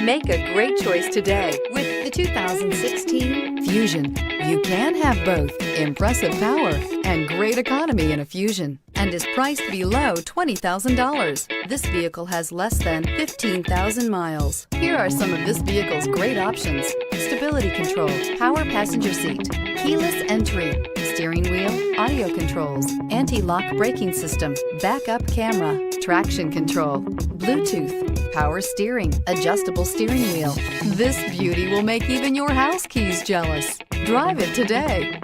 Make a great choice today with the 2016 Fusion. You can have both impressive power and great economy in a Fusion, and is priced below $20,000. This vehicle has less than 15,000 miles. Here are some of this vehicle's great options: stability control, power passenger seat, keyless entry, steering wheel audio controls, anti-lock braking system, backup camera, traction control, Bluetooth, power steering, adjustable steering wheel. This beauty will make even your house keys jealous. Drive it today.